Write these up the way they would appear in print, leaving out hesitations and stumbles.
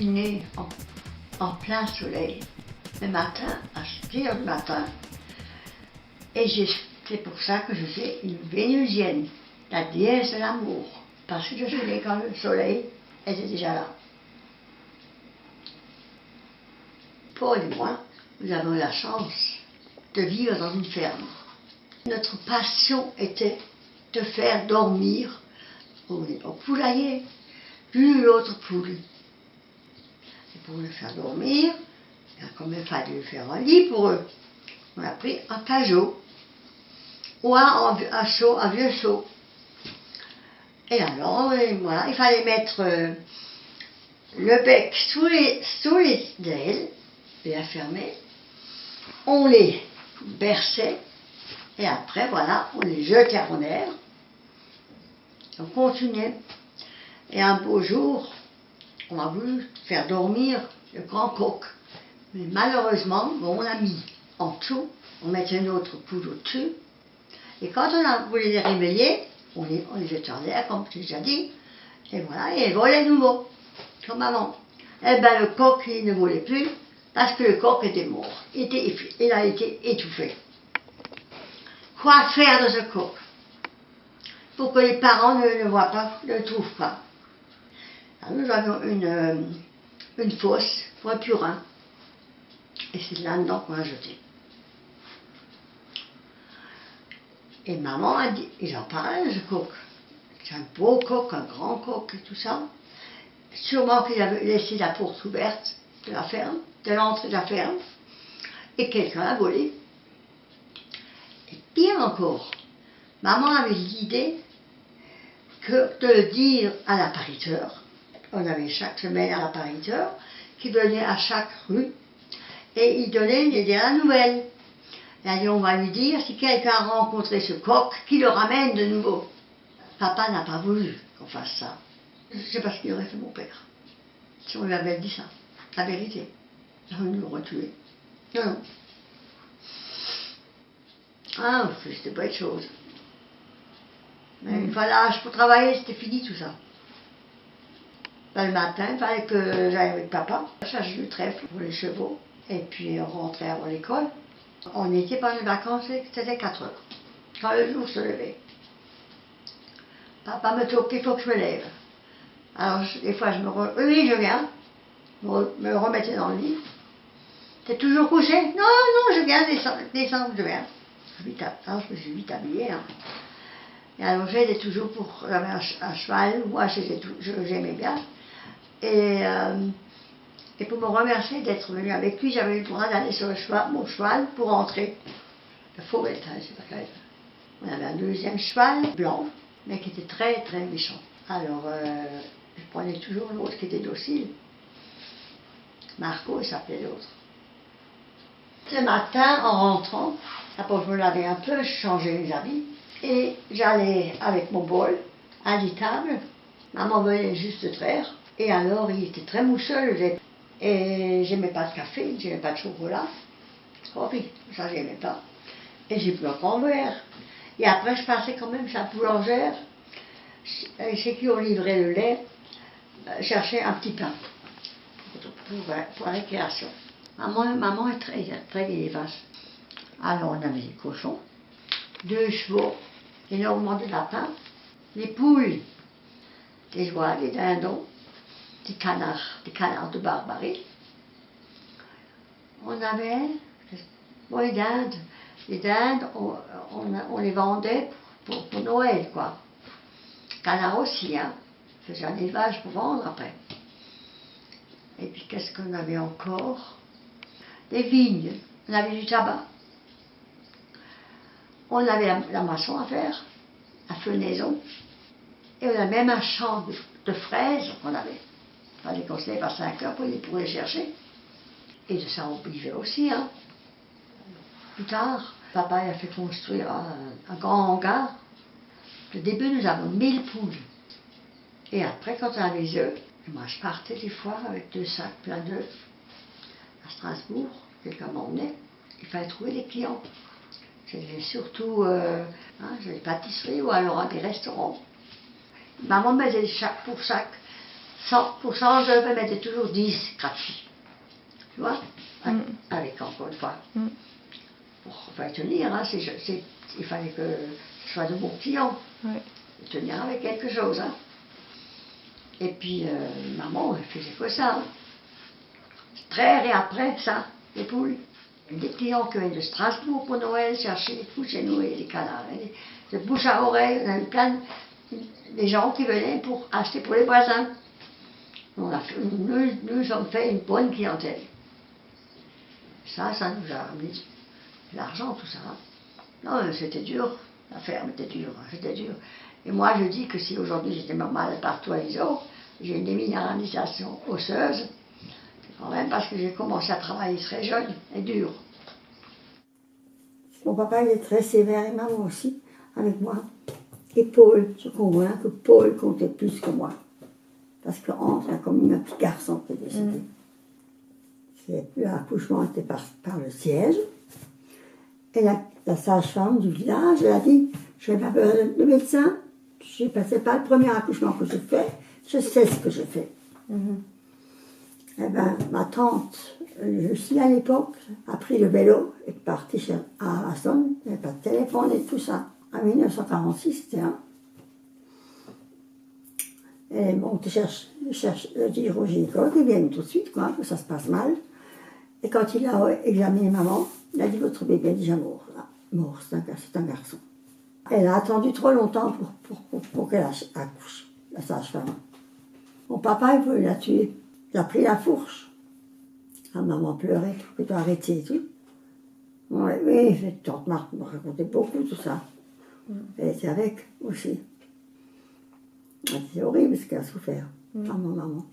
suis née en plein soleil, le matin, à 6 heures du matin, et c'est pour ça que je suis une vénusienne, la déesse de l'amour, parce que je suis née quand le soleil était déjà là. Paul et moi, nous avons la chance de vivre dans une ferme. Notre passion était de faire dormir au poulailler l'une l'autre poule. Et pour le faire dormir, il a quand même fallu faire un lit pour eux. On a pris un cajot ou un vieux seau. Et alors, voilà, il fallait mettre le bec sous les ailes et la fermer. On les berçait et après, voilà, on les jetait en air. On continuait. Et un beau jour, on a voulu faire dormir le grand coq. Mais malheureusement, bon, on l'a mis en dessous, on mettait une autre poule au-dessus. Et quand on a voulu les réveiller, on les jetait en l'air, comme j'ai déjà dit. Et voilà, et elles volaient nouveau, comme avant. Eh bien, le coq, il ne volait plus, parce que le coq était mort. Il a été étouffé. Quoi faire de ce coq? Pour que les parents ne le voient pas, ne le trouvent pas. Alors, nous avions une fosse pour un purin. Et c'est là-dedans qu'on a jeté. Et maman a dit, ils en parlaient de ce coq. C'est un beau coq, un grand coq et tout ça. Sûrement qu'il avait laissé la porte ouverte de la ferme, de l'entrée de la ferme. Et quelqu'un a volé. Et pire encore, maman avait l'idée que de le dire à l'appariteur. On avait chaque semaine un appariteur qui venait à chaque rue et il donnait la nouvelle. Et elle dit, on va lui dire si quelqu'un a rencontré ce coq, qu'il le ramène de nouveau. Papa n'a pas voulu qu'on fasse ça. Je ne sais pas ce qu'il aurait fait mon père. Si on lui avait dit ça, la vérité. Il nous aurait tué. Non, non. Ah, c'était pas autre chose. Mais une fois l'âge pour travailler, c'était fini tout ça. Ben, le matin, il fallait que j'aille avec papa, chercher du trèfle pour les chevaux, et puis on rentrait avant l'école. On était pendant les vacances, c'était 4 heures, quand le jour se levait. Papa me toquait, il faut que je me lève. Alors, des fois, oui, je viens, me remettais dans le lit. T'es toujours couché? Non, non, je viens, descends, je viens. Je me suis vite habillée. Hein. Et alors, j'aidais toujours pour avoir un cheval, moi, j'aimais bien. Et pour me remercier d'être venue avec lui, j'avais eu le droit d'aller sur mon cheval pour rentrer. Le faux bétail, c'est pas grave. On avait un deuxième cheval, blanc, mais qui était très, très méchant. Alors, je prenais toujours l'autre qui était docile. Marco, il s'appelait l'autre. Ce matin, en rentrant, après je me lavais un peu, je changeais les habits, et j'allais avec mon bol à l'étable. Maman venait juste de traire, et alors il était très mousseux le lait. Et j'aimais pas de café, j'aimais pas de chocolat. Oh oui, ça j'aimais pas. Et j'ai pris un grand verre. Et après je passais quand même chez la boulangère, chez qui on livrait le lait, chercher un petit pain pour la récréation. Maman est très vivace. Alors on avait des cochons, 2 chevaux, énormément de lapins, des poules, des oies, des dindons, des canards de Barbarie. On avait les dindes. Les dindes, on les vendait pour Noël, quoi. Canards aussi, hein. Faisait un élevage pour vendre après. Et puis qu'est-ce qu'on avait encore? Des vignes, on avait du tabac. On avait la moisson à faire, la fenaison. Et on avait même un champ de fraises qu'on avait. Il fallait qu'on se lève à 5 heures pour les chercher. Et de ça, on vivait aussi. Hein. Plus tard, papa a fait construire un grand hangar. Au début, nous avons 1000 poules. Et après, quand on avait les œufs, moi, je partais des fois avec 2 sacs pleins d'œufs à Strasbourg. Quelqu'un m'emmenait. Il fallait trouver des clients. C'était surtout des pâtisseries ou alors des restaurants. Maman mettait pour chaque pour 100 œufs, elle mettait toujours 10 gratuits. Tu vois? Avec, encore une fois, pour faire tenir, hein, il fallait que ce soit de bons clients. Tenir avec quelque chose. Hein. Et puis, maman, elle faisait que ça. Hein. Très et après, ça, les poules. Des clients qui venaient de Strasbourg pour Noël, chercher des poules chez nous et des canards. De bouche à oreille, on a eu plein des gens qui venaient pour acheter pour les voisins. Nous avons fait une bonne clientèle. Ça nous a ramené de l'argent, tout ça. Hein. Non, c'était dur. La ferme était dure, c'était dur. Et moi, je dis que si aujourd'hui j'étais mal partout à l'ISO, j'ai une déminéralisation osseuse, c'est quand même parce que j'ai commencé à travailler très jeune et dur. Mon papa, il est très sévère et maman aussi, avec moi. Et Paul, je comprends que Paul comptait plus que moi. Parce que Hans, c'est comme un petit garçon qui est décédé. L'accouchement était par le siège. Et la sage-femme du village, elle a dit, je n'ai pas besoin de médecin, ce n'est pas le premier accouchement que je fais, je sais ce que je fais. Eh bien, ma tante, Lucie à l'époque, a pris le vélo et est partie à Amazon, il n'y avait pas de téléphone et tout ça. En 1946, c'était un. Elle est montée dire au gynécologue qu'ils viennent tout de suite, quoi, que ça se passe mal. Et quand il a examiné maman, il a dit votre bébé est déjà mort. Là. Mort, c'est un garçon. Elle a attendu trop longtemps pour qu'elle accouche, la sage-femme. Mon papa, il voulait la tuer. Il a pris la fourche. La maman pleurait pour qu'il doit arrêter et tout. Oui, tante Marthe me racontait beaucoup tout ça. Elle était avec aussi. C'est horrible ce qu'elle a souffert, maman.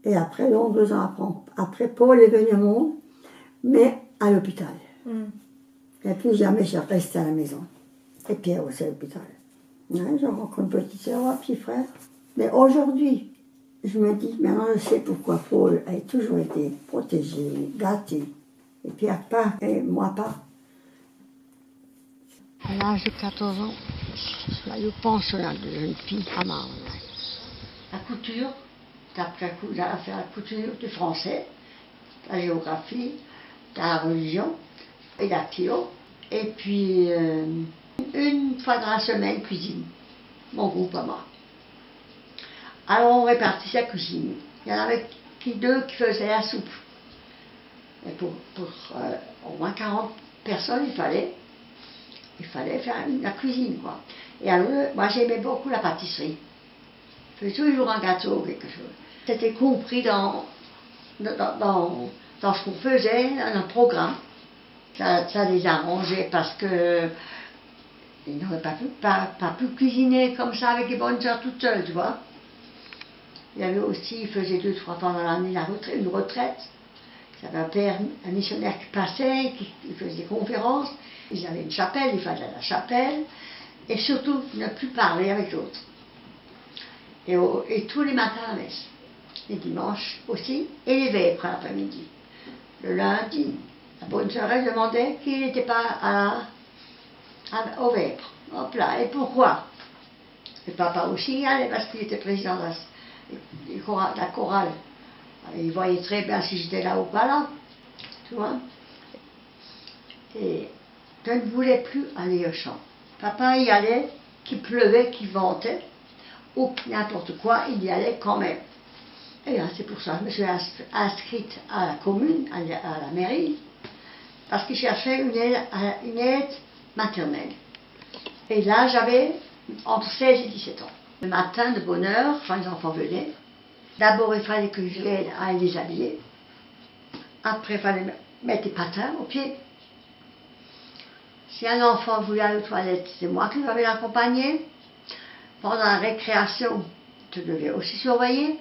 Et après, donc 2 ans après, Paul est venu au monde, mais à l'hôpital. Et plus jamais je restais à la maison. Et Pierre aussi à l'hôpital. Ouais, j'ai rencontré une petite soeur, un petit frère. Mais aujourd'hui, je me dis, maintenant je sais pourquoi Paul a toujours été protégé, gâté. Et Pierre pas, et moi pas. À l'âge de 14 ans, je suis allée au pensionnat de jeune fille à Marne. La couture, après j'ai fait la couture du français, la géographie, la religion et la philo. Et puis, une fois dans la semaine, cuisine. Mon groupe à moi. Alors on répartissait la cuisine. Il y en avait 2 qui faisaient la soupe. Et pour au moins 40 personnes, il fallait faire la cuisine, quoi. Et alors, moi j'aimais beaucoup la pâtisserie. Je faisais toujours un gâteau ou quelque chose. C'était compris dans ce qu'on faisait, dans le programme. Ça les arrangeait parce que ils n'auraient pas pu cuisiner comme ça avec les bonnes heures toutes seules, tu vois. Il y avait aussi, ils faisaient 2-3 fois dans l'année une retraite. Il y avait un père, un missionnaire qui passait, qui faisait des conférences. Ils avaient une chapelle, il fallait la chapelle. Et surtout, ne plus parler avec l'autre. Et tous les matins à la messe. Les dimanches aussi. Et les vêpres l'après-midi. Le lundi, la bonne sœur, elle demandait qui n'était pas aux vêpres. Hop là, et pourquoi? Et papa aussi y allait parce qu'il était président de la chorale. Il voyait très bien si j'étais là ou pas là. Tu vois? Et je ne voulais plus aller au champ. Papa y allait, qu'il pleuvait, qu'il ventait, ou n'importe quoi, il y allait quand même. Et là, c'est pour ça que je me suis inscrite à la commune, à la mairie, parce qu'il cherchait une aide maternelle. Et là, j'avais entre 16 et 17 ans. Le matin, de bonne heure, quand les enfants venaient, d'abord, il fallait que je l'aide à les habiller. Après, il fallait mettre des patins aux pieds. Si un enfant voulait aller aux toilettes, c'est moi qui devais l'accompagner. Pendant la récréation, je devais aussi surveiller.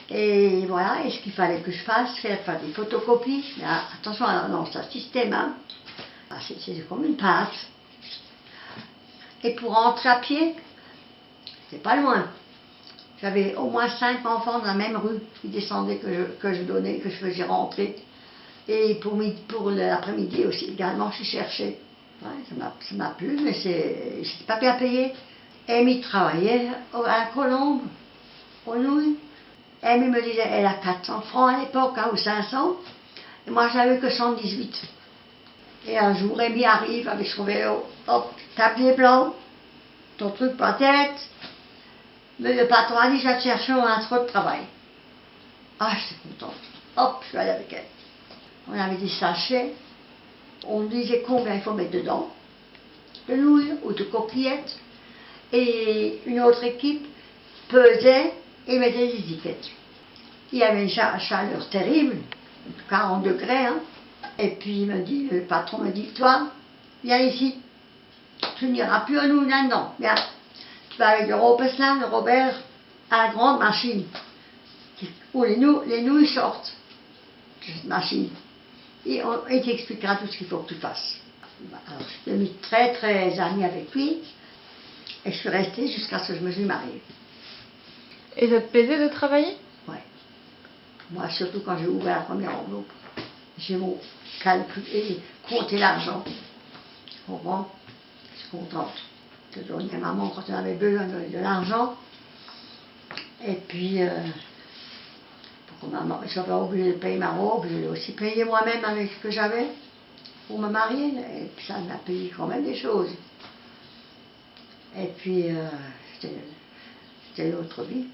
Et voilà, et ce qu'il fallait que je fasse, faire des photocopies. Mais attention, non, c'est un système, hein. C'est comme une pâte. Et pour rentrer à pied, c'est pas loin. J'avais au moins 5 enfants dans la même rue qui descendaient, que je donnais, que je faisais rentrer. Et pour l'après-midi aussi, également, je cherchais. Ouais, ça m'a plu, mais c'était pas bien payé. Amy travaillait à la Colombe. aux nouilles. Elle me disait, elle a 400 francs à l'époque, hein, ou 500. Et moi, j'avais que 118. Et un jour, Rémi arrive avec son vélo. Hop, tablier blanc, ton truc pas tête. Mais le patron a dit, je vais te chercher un trop de travail. Ah, j'étais contente. Hop, je suis allée avec elle. On avait des sachets. On me disait combien il faut mettre dedans, de nouilles ou de coquillettes. Et une autre équipe pesait et mettait des étiquettes. Il y avait une chaleur terrible, 40 degrés. Hein. Et puis le patron me dit, toi, viens ici. Tu n'iras plus à nouilles là-dedans. Viens. Tu vas avec le Robert, à la grande machine où les nouilles sortent de cette machine. Et il t'expliquera tout ce qu'il faut que tu fasses. Alors, je suis devenue très très amie avec lui et je suis restée jusqu'à ce que je me suis mariée. Et ça te plaisait de travailler? Ouais. Moi, surtout quand j'ai ouvert la première enveloppe, j'ai mon calcul et compter l'argent. Tu comprends? Je suis contente de donner à maman quand elle avait besoin de l'argent. Et puis, pour maman, je n'avais pas obligé de payer ma robe, je l'ai aussi payé moi-même avec ce que j'avais pour me marier. Et puis ça m'a payé quand même des choses. Et puis, c'était l'autre vie.